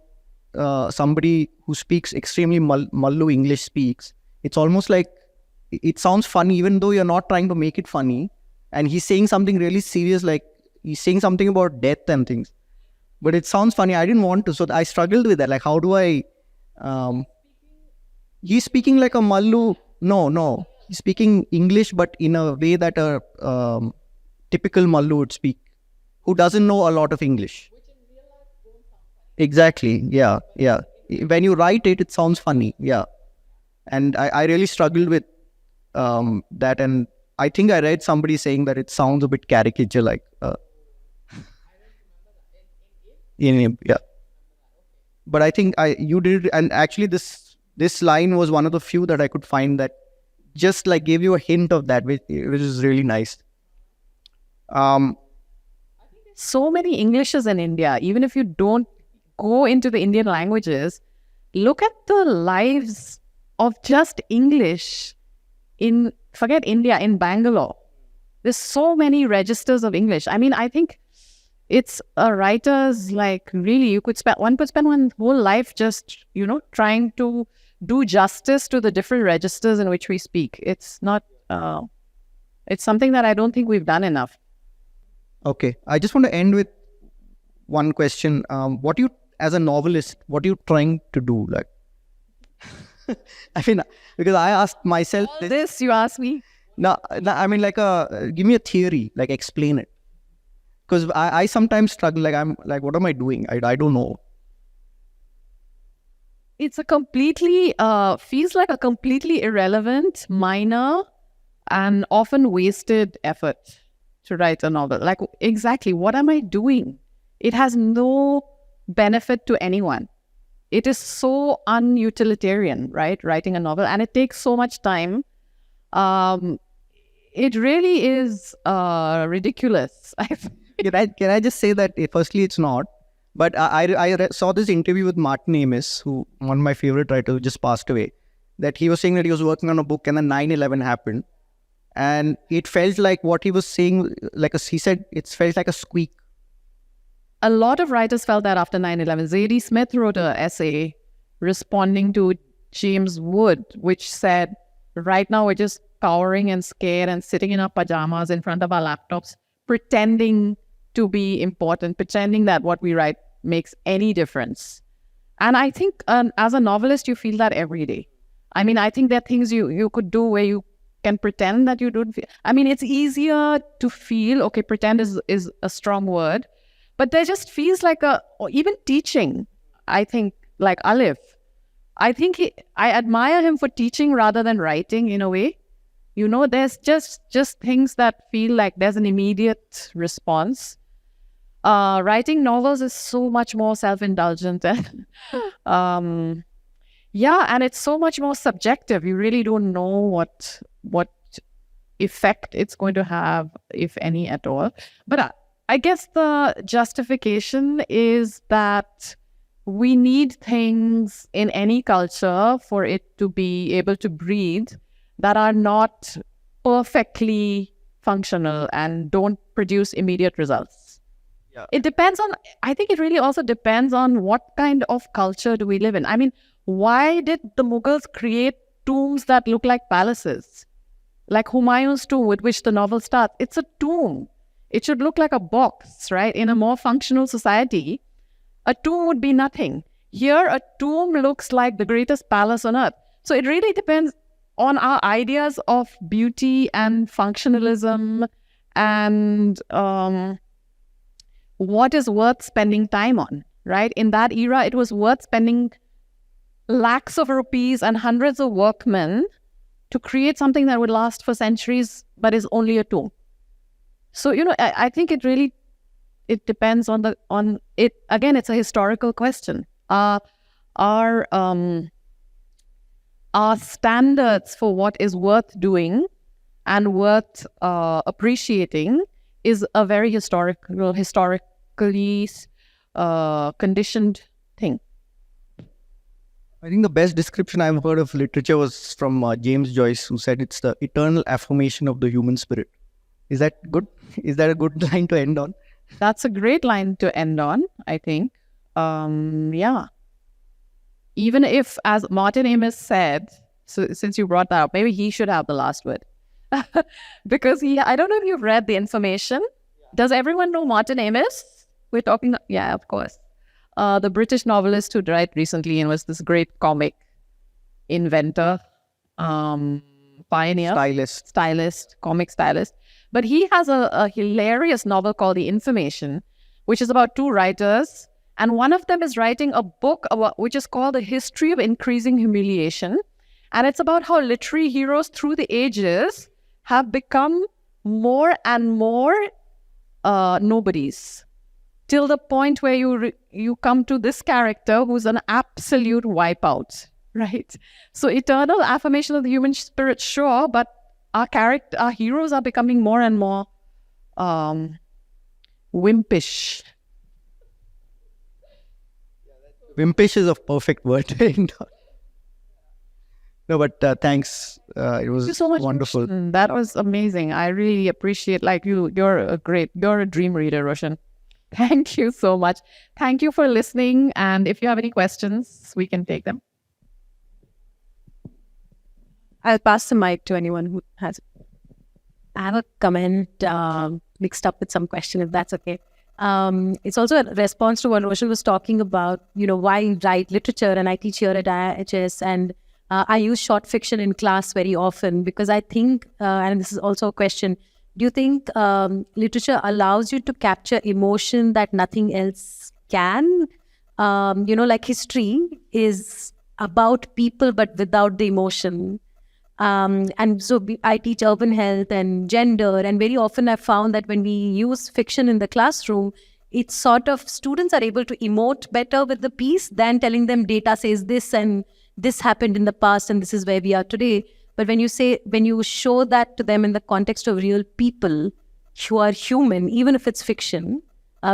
somebody who speaks extremely Mallu English speaks, it's almost like it sounds funny even though you're not trying to make it funny. And he's saying something really serious, like he's saying something about death and things. But it sounds funny. I didn't want to. So I struggled with that. Like, how do I... he's speaking like a Mallu. No. He's speaking English, but in a way that a typical Mallu would speak, who doesn't know a lot of English. Exactly. Yeah. When you write it, it sounds funny. Yeah. And I really struggled with that. And I think I read somebody saying that it sounds a bit caricature-like. Yeah. But I think you did it. And actually, this line was one of the few that I could find that just like gave you a hint of that, which is really nice. So many Englishes in India. Even if you don't go into the Indian languages, look at the lives of just English forget India, in Bangalore. There's so many registers of English. I mean, I think it's a writer's, like, really, one could spend one whole life just, trying to do justice to the different registers in which we speak. It's not, it's something that I don't think we've done enough. Okay. I just want to end with one question. As a novelist, what are you trying to do? Like, I mean, because I asked myself this, you ask me? No, I mean, like, give me a theory, like, explain it. Because I sometimes struggle, like, I'm like, what am I doing? I don't know. It's feels like a completely irrelevant, minor, and often wasted effort to write a novel. Like, exactly, what am I doing? It has no benefit to anyone. It is so unutilitarian, right? Writing a novel, and it takes so much time. It really is ridiculous. Can I just say that firstly, it's not. But I saw this interview with Martin Amis, who one of my favorite writers who just passed away, that he was saying that he was working on a book and then 9/11 happened. And it felt like what he was saying, he said, it felt like a squeak. A lot of writers felt that after 9/11. Zadie Smith wrote an essay responding to James Wood, which said, right now we're just cowering and scared and sitting in our pajamas in front of our laptops, pretending to be important, pretending that what we write makes any difference. And I think as a novelist, you feel that every day. I mean, I think there are things you could do where you can pretend that you don't feel. I mean, it's easier to feel, okay, pretend is a strong word, but there just feels like or even teaching, I think, like Alif. I think I admire him for teaching rather than writing in a way. There's just things that feel like there's an immediate response. Writing novels is so much more self-indulgent. And it's so much more subjective. You really don't know what effect it's going to have, if any at all. But I guess the justification is that we need things in any culture for it to be able to breathe that are not perfectly functional and don't produce immediate results. Yeah. I think it really also depends on what kind of culture do we live in. I mean, why did the Mughals create tombs that look like palaces? Like Humayun's tomb, with which the novel starts. It's a tomb. It should look like a box, right? In a more functional society, a tomb would be nothing. Here, a tomb looks like the greatest palace on earth. So it really depends on our ideas of beauty and functionalism and what is worth spending time on, right? In that era, it was worth spending lakhs of rupees and hundreds of workmen to create something that would last for centuries, but is only a tomb. So, I think it depends on it. Again, it's a historical question. Our standards for what is worth doing and worth appreciating is a very historically conditioned thing. I think the best description I've heard of literature was from James Joyce, who said it's the eternal affirmation of the human spirit. Is that good? Is that a good line to end on? That's a great line to end on, I think. Yeah. Even if, as Martin Amis said, so since you brought that up, maybe he should have the last word. Because I don't know if you've read The Information. Does everyone know Martin Amis? We're talking, yeah, of course. The British novelist who died recently and was this great comic inventor, pioneer. Comic stylist. But he has a hilarious novel called The Information, which is about two writers. And one of them is writing a book which is called The History of Increasing Humiliation. And it's about how literary heroes through the ages have become more and more nobodies, till the point where you come to this character who's an absolute wipeout, right? So eternal affirmation of the human spirit, sure, but our heroes are becoming more and more wimpish. Wimpish is a perfect word to end on. No, but thanks. It was Thank you so much, wonderful. Roshan. That was amazing. I really appreciate, you're a dream reader, Roshan. Thank you so much. Thank you for listening. And if you have any questions, we can take them. I'll pass the mic to anyone who has it. I have a comment mixed up with some question, if that's okay. It's also a response to what Roshan was talking about, why you write literature, and I teach here at IHS, and I use short fiction in class very often because I think, and this is also a question, do you think literature allows you to capture emotion that nothing else can? Like history is about people but without the emotion. And so I teach urban health and gender, and very often I found that when we use fiction in the classroom, it's sort of students are able to emote better with the piece than telling them data says this and this happened in the past and this is where we are today. But when you show that to them in the context of real people who are human, even if it's fiction,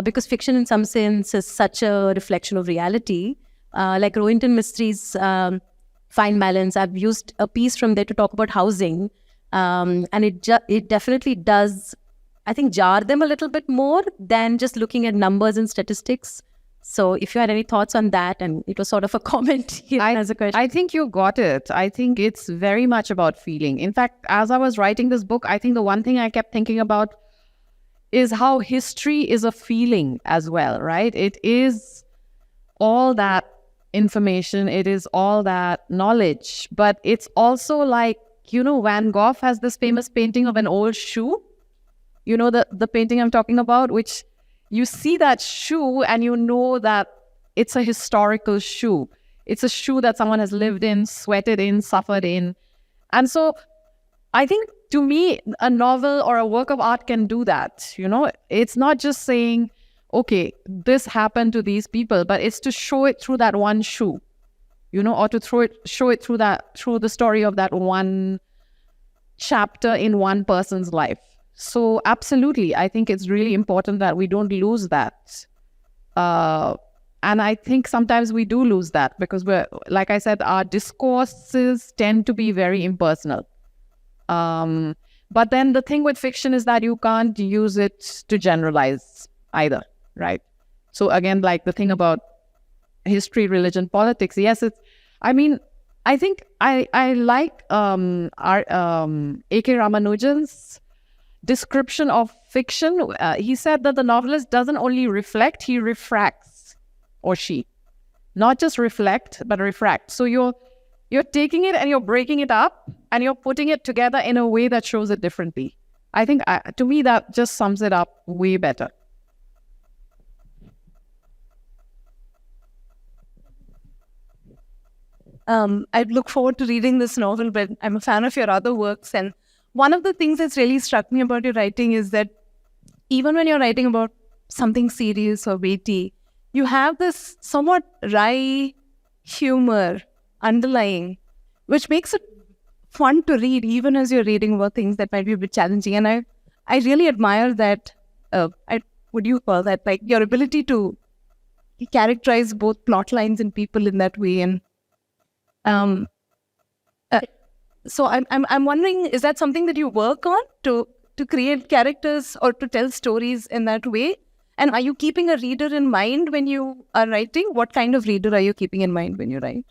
because fiction in some sense is such a reflection of reality, like Rohinton Mistri's Fine Balance, I've used a piece from there to talk about housing, and it definitely does, I think, jar them a little bit more than just looking at numbers and statistics. So if you had any thoughts on that, and it was sort of a comment here as a question. I think you got it. I think it's very much about feeling. In fact, as I was writing this book, I think the one thing I kept thinking about is how history is a feeling as well, right? It is all that information, it is all that knowledge, but it's also like, Van Gogh has this famous painting of an old shoe. The painting I'm talking about, which you see that shoe and you know that it's a historical shoe. It's a shoe that someone has lived in, sweated in, suffered in. And so I think, to me, a novel or a work of art can do that. It's not just saying, okay, this happened to these people, but it's to show it through that one shoe, or to show it through the story of that one chapter in one person's life. So absolutely, I think it's really important that we don't lose that. And I think sometimes we do lose that because like I said, our discourses tend to be very impersonal. But then the thing with fiction is that you can't use it to generalize either, right? So again, like the thing about history, religion, politics, yes, I think I like A.K. Ramanujan's description of fiction, he said that the novelist doesn't only reflect, he refracts, or she. Not just reflect, but refract. So you're taking it and you're breaking it up and you're putting it together in a way that shows it differently. I think, to me, that just sums it up way better. I look forward to reading this novel, but I'm a fan of your other works. And one of the things that's really struck me about your writing is that even when you're writing about something serious or weighty, you have this somewhat wry humor underlying, which makes it fun to read, even as you're reading about things that might be a bit challenging. And I really admire that, would you call that, like your ability to characterize both plot lines and people in that way. And so I'm wondering, is that something that you work on to create characters or to tell stories in that way? And are you keeping a reader in mind when you are writing? What kind of reader are you keeping in mind when you write?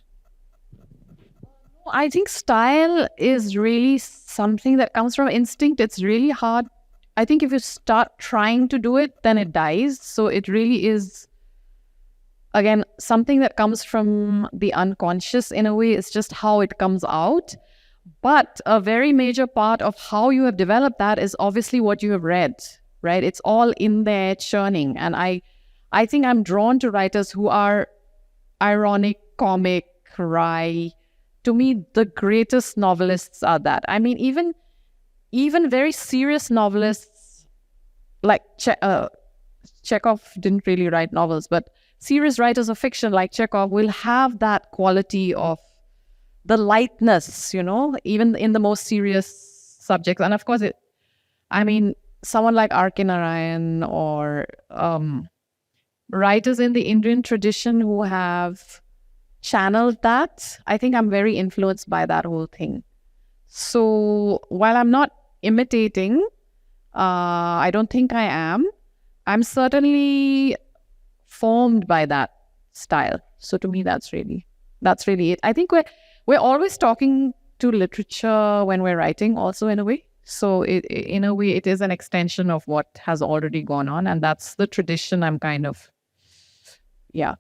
I think style is really something that comes from instinct. It's really hard. I think if you start trying to do it, then it dies. So it really is, again, something that comes from the unconscious in a way. It's just how it comes out. But a very major part of how you have developed that is obviously what you have read, right? It's all in there churning. And I think I'm drawn to writers who are ironic, comic, wry. To me, the greatest novelists are that. I mean, even very serious novelists like Chekhov didn't really write novels, but serious writers of fiction like Chekhov will have that quality of the lightness, even in the most serious subjects. And of course, someone like R.K. Narayan or writers in the Indian tradition who have channeled that, I think I'm very influenced by that whole thing. So while I'm not imitating, I don't think I am. I'm certainly formed by that style. So to me, that's really it. I think we're always talking to literature when we're writing, also in a way. So in a way, it is an extension of what has already gone on, and that's the tradition. I'm kind of, yeah.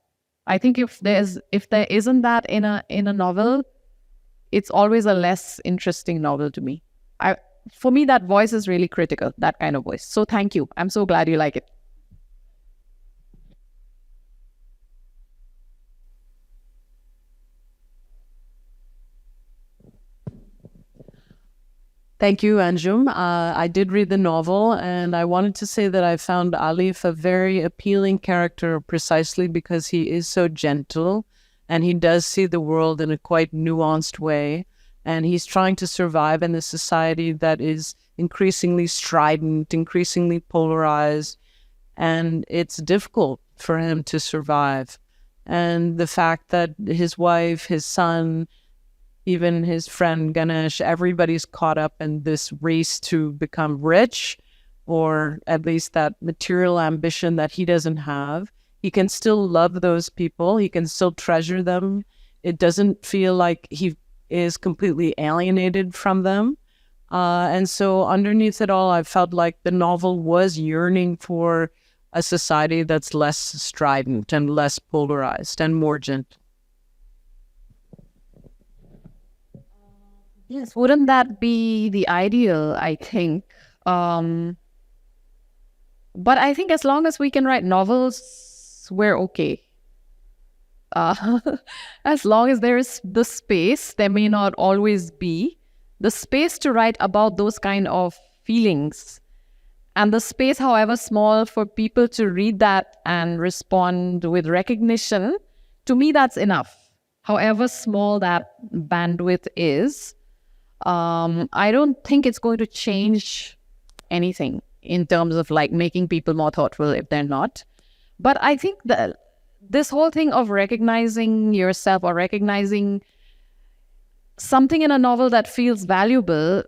I think if there isn't that in a novel, it's always a less interesting novel to me. For me, that voice is really critical, that kind of voice. So thank you. I'm so glad you like it. Thank you, Anjum. I did read the novel, and I wanted to say that I found Alif a very appealing character precisely because he is so gentle, and he does see the world in a quite nuanced way, and he's trying to survive in a society that is increasingly strident, increasingly polarized, and it's difficult for him to survive. And the fact that his wife, his son, even his friend Ganesh, everybody's caught up in this race to become rich, or at least that material ambition that he doesn't have. He can still love those people. He can still treasure them. It doesn't feel like he is completely alienated from them. And so underneath it all, I felt like the novel was yearning for a society that's less strident and less polarized and more gentle. Yes, wouldn't that be the ideal, I think? But I think as long as we can write novels, we're okay. As long as there is the space, there may not always be the space to write about those kind of feelings. And the space, however small, for people to read that and respond with recognition, to me, that's enough. However small that bandwidth is, I don't think it's going to change anything in terms of like making people more thoughtful if they're not. But I think that this whole thing of recognizing yourself or recognizing something in a novel that feels valuable,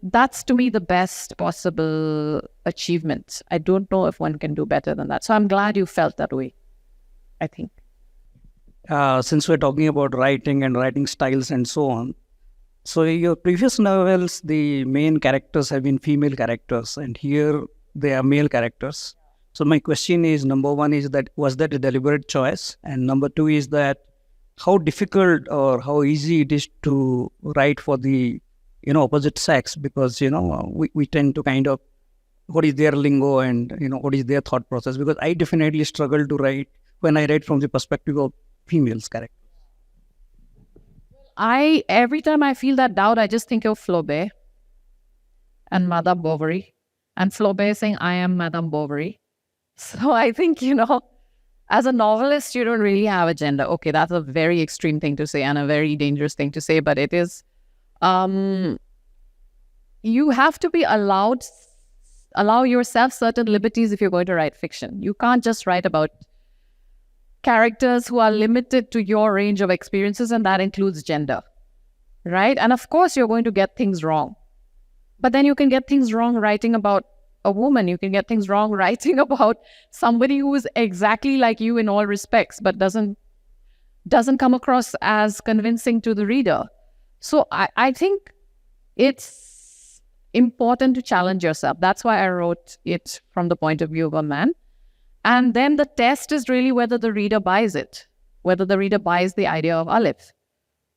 that's to me the best possible achievement. I don't know if one can do better than that. So I'm glad you felt that way, I think. Since we're talking about writing and writing styles and so on, So your previous novels, the main characters have been female characters, and here they are male characters. So my question is, number one is that was that a deliberate choice, and number two is that how difficult or how easy it is to write for the opposite sex, because we tend to kind of what is their lingo and what is their thought process, because I definitely struggle to write when I write from the perspective of females character. Every time I feel that doubt, I just think of Flaubert and Madame Bovary, and Flaubert saying, "I am Madame Bovary." So I think, as a novelist, you don't really have a gender. Okay, that's a very extreme thing to say and a very dangerous thing to say, but it is, you have to be allow yourself certain liberties if you're going to write fiction. You can't just write about characters who are limited to your range of experiences, and that includes gender, right? And of course, you're going to get things wrong. But then you can get things wrong writing about a woman. You can get things wrong writing about somebody who is exactly like you in all respects, but doesn't come across as convincing to the reader. So I think it's important to challenge yourself. That's why I wrote it from the point of view of a man. And then the test is really whether the reader buys it, whether the reader buys the idea of Aleph.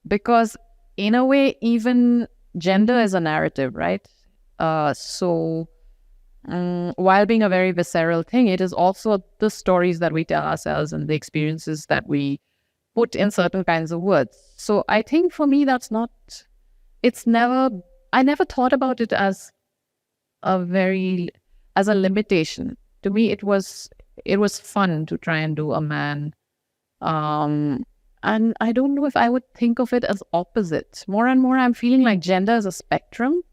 Because in a way, even gender is a narrative, right? So while being a very visceral thing, it is also the stories that we tell ourselves and the experiences that we put in certain kinds of words. So I think for me, I never thought about it as a limitation. To me, it was fun to try and do a man. And I don't know if I would think of it as opposite. More and more, I'm feeling like gender is a spectrum.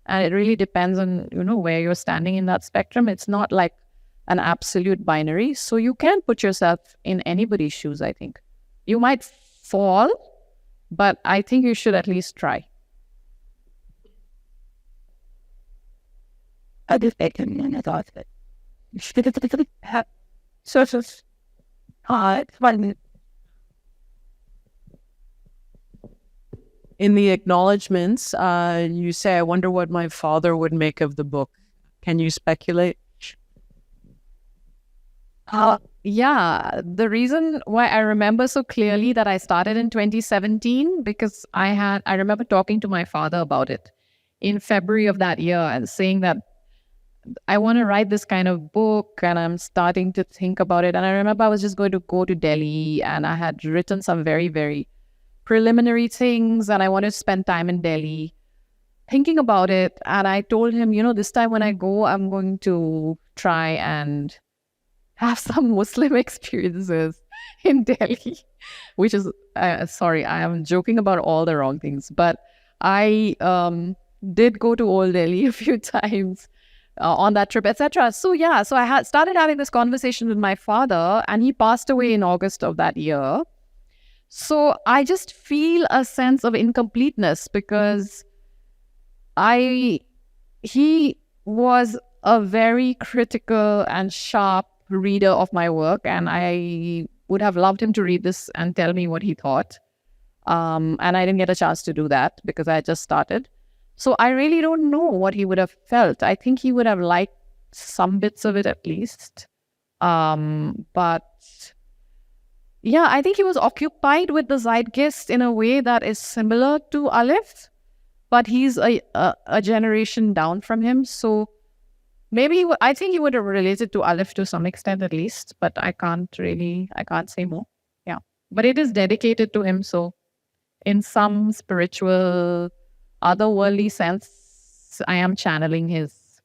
And it really depends on, where you're standing in that spectrum. It's not like an absolute binary. So you can put yourself in anybody's shoes, I think. You might fall, but I think you should at least try. In the acknowledgements, you say, "I wonder what my father would make of the book." Can you speculate? Yeah, the reason why I remember so clearly that I started in 2017, because I remember talking to my father about it in February of that year and saying that I want to write this kind of book and I'm starting to think about it. And I remember I was just going to go to Delhi and I had written some very, very preliminary things and I wanted to spend time in Delhi thinking about it. And I told him, this time when I go, I'm going to try and have some Muslim experiences in Delhi, which is, sorry, I am joking about all the wrong things, but I did go to Old Delhi a few times on that trip, etc. So I started having this conversation with my father and he passed away in August of that year. So I just feel a sense of incompleteness because he was a very critical and sharp reader of my work, and I would have loved him to read this and tell me what he thought. And I didn't get a chance to do that because I just started. So I really don't know what he would have felt. I think he would have liked some bits of it at least. But yeah, I think he was occupied with the zeitgeist in a way that is similar to Aleph, but he's a generation down from him. So maybe I think he would have related to Aleph to some extent at least, but I can't say more. Yeah. But it is dedicated to him. So in some spiritual, otherworldly sense, I am channeling his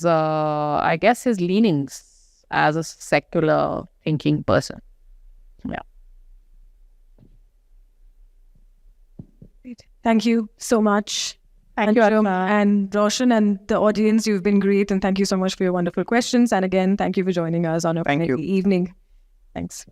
I guess his leanings as a secular thinking person. Yeah. Thank you so much. Thank you, Anjum and Roshan and the audience. You've been great, and thank you so much for your wonderful questions. And again, thank you for joining us on a Friday evening. Thanks.